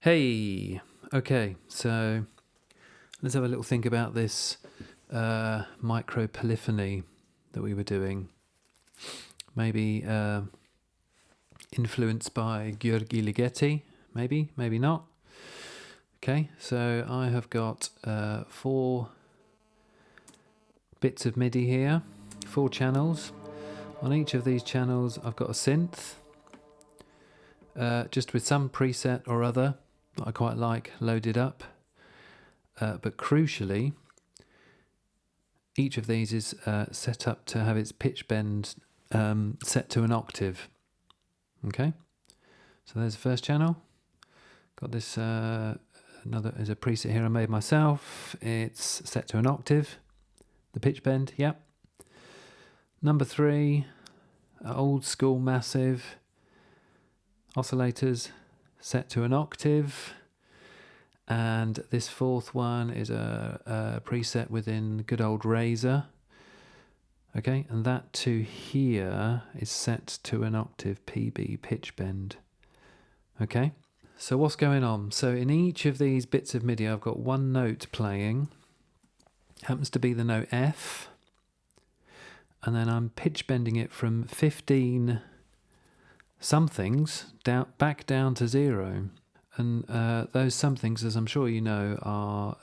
Hey, okay, so let's have a little think about this micropolyphony that we were doing. Maybe influenced by György Ligeti, maybe not. Okay, so I have got 4 bits of MIDI here, 4 channels. On each of these channels I've got a synth, just with some preset or other that I quite like loaded up. But crucially, each of these is set up to have its pitch bend set to an octave. Okay, so there's the first channel. Got this another is a preset here I made myself. It's set to an octave. The pitch bend, yep. Number 3, old school massive oscillators set to an octave. And this 4th one is a preset within good old Razor. Okay, and that to here is set to an octave PB pitch bend. Okay, so what's going on? So in each of these bits of MIDI I've got one note playing. Happens to be the note F. And then I'm pitch bending it from 15 somethings back down to 0. And those somethings, as I'm sure you know, are,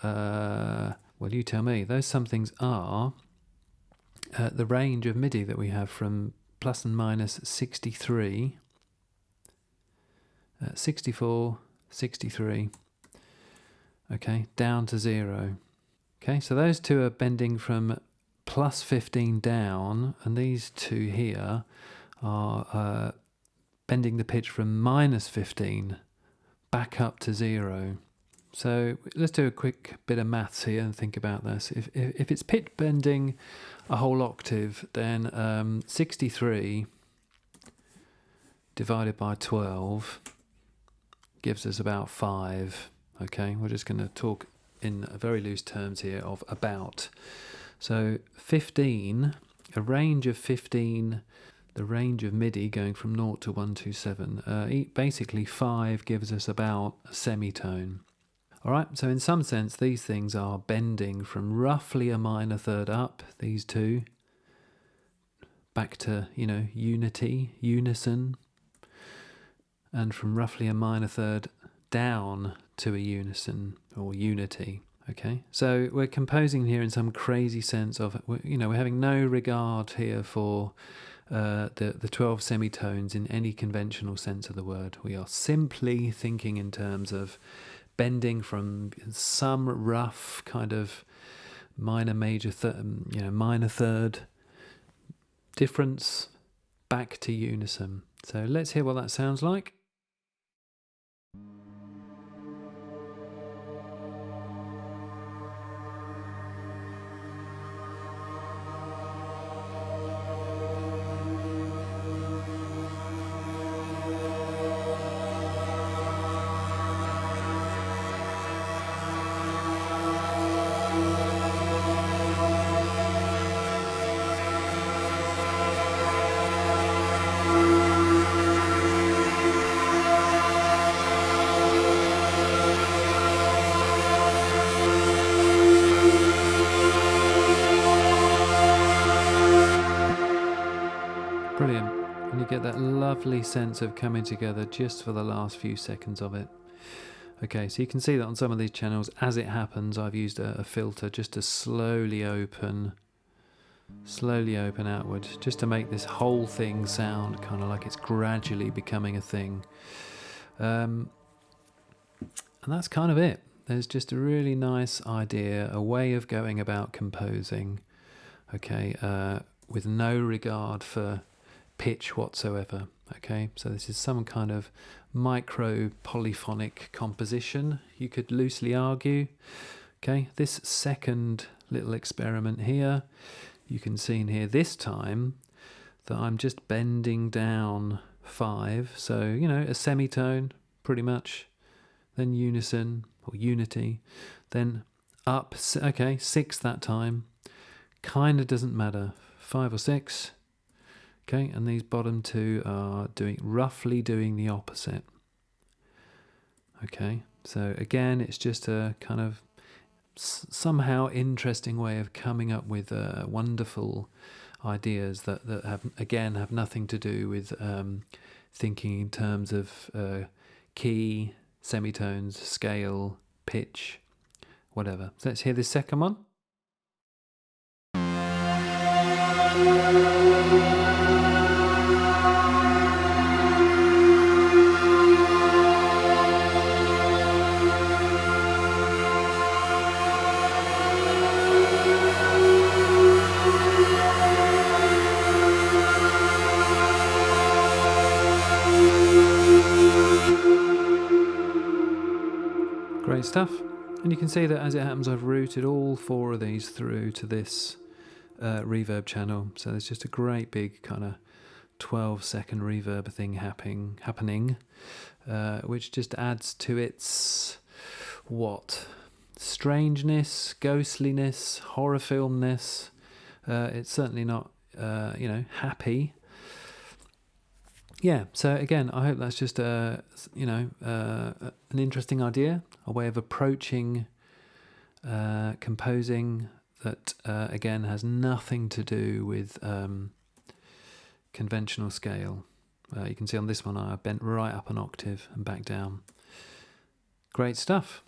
well, you tell me, those somethings are the range of MIDI that we have from plus and minus 63, 64, 63, okay, down to 0. Okay, so those two are bending from plus 15 down, and these two here are bending the pitch from minus 15 back up to 0. So let's do a quick bit of maths here and think about this. If it's pitch bending a whole octave, then 63 divided by 12 gives us about 5. Okay, we're just going to talk in very loose terms here of about. So 15, a range of 15, the range of MIDI going from 0 to 127. Basically 5 gives us about a semitone. Alright, so in some sense these things are bending from roughly a minor third up, these two, back to, unity, unison, and from roughly a minor third down to a unison or unity. Okay, so we're composing here in some crazy sense of, we're having no regard here for the 12 semitones in any conventional sense of the word. We are simply thinking in terms of bending from some rough kind of minor major minor third difference back to unison. So let's hear what that sounds like. Brilliant. And you get that lovely sense of coming together just for the last few seconds of it. Okay, so you can see that on some of these channels, as it happens, I've used a filter just to slowly open outward, just to make this whole thing sound kind of like it's gradually becoming a thing. And that's kind of it. There's just a really nice idea, a way of going about composing, okay, with no regard for pitch whatsoever. Okay, so this is some kind of micropolyphonic composition, you could loosely argue. Okay, this second little experiment here, you can see in here this time that I'm just bending down 5, so a semitone pretty much, then unison or unity, then up, okay, 6 that time, kind of doesn't matter, 5 or 6. Okay, and these bottom two are roughly doing the opposite. Okay, So again, it's just a kind of somehow interesting way of coming up with wonderful ideas that have nothing to do with thinking in terms of key, semitones, scale, pitch, whatever. So let's hear this second one. Great stuff. And you can see that as it happens, I've routed all 4 of these through to this reverb channel. So there's just a great big kind of 12-second reverb thing happening, which just adds to its strangeness, ghostliness, horror filmness. It's certainly not happy. Yeah, so again, I hope that's just an interesting idea, a way of approaching composing that again has nothing to do with conventional scale. You can see on this one I bent right up an octave and back down. Great stuff.